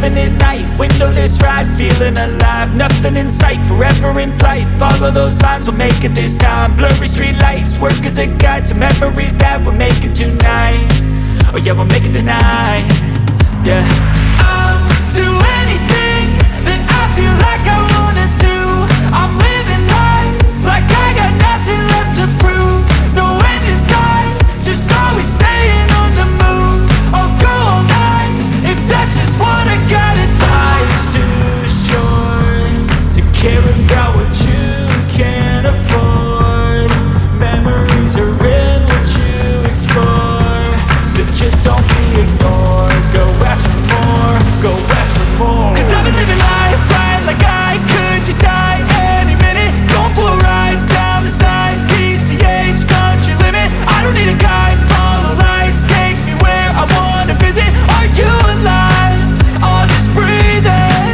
having it night, windowless ride, feeling alive. Nothing in sight, forever in flight. Follow those lines, we'll make it this time. Blurry street lights, work as a guide to memories that we're making tonight. Oh yeah, we'll make it tonight. Yeah, I'll do anything that I feel like I wanna do. I'm living life like I got nothing left to prove. No end in sight, just always staying on the move. I'll go all night if that's just what I gotta do. Life's too short to care about what you can't afford. Memories are in what you explore, so just don't be ignored. Go ask for more, go ask for more. Cause I've been living life right like I could just die any minute. Going for a ride down the side, PCH, country limit. I don't need a guide, follow lights, take me where I wanna visit. Are you alive? Or just breathing?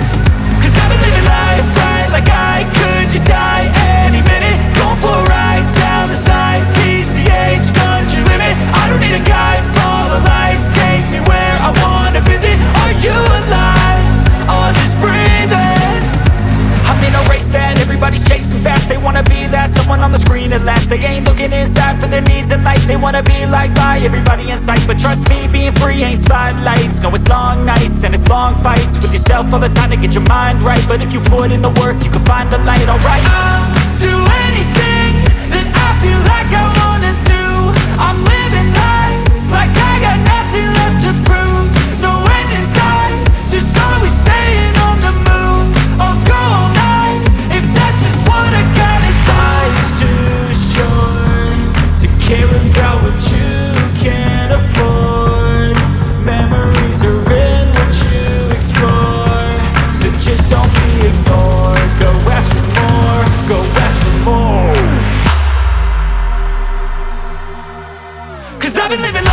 Cause I've been living life right like I could just die any minute. Going for a ride down the side, PCH, country limit. I don't need a guide, follow lights, take me where I wanna visit. Are you alive? Or just breathing? I'm in a race that everybody's chasing fast. They wanna be that someone on the screen at last. They ain't looking inside for their needs in life. They wanna be liked by everybody in sight. But trust me, being free ain't spotlights. No, it's long nights and it's long fights with yourself all the time to get your mind right. But if you put in the work, you can find the light, alright. I'll do anything that I feel like I wanna do. I'm living life like I got nothing left to prove. No end in sight, just always staying on the move. I'll go all night if that's just what I gotta do. Life's too short to care about what you can't afford. Memories are in what you explore, so just don't be ignored. Go ask for more, go ask for more. Cause I've been living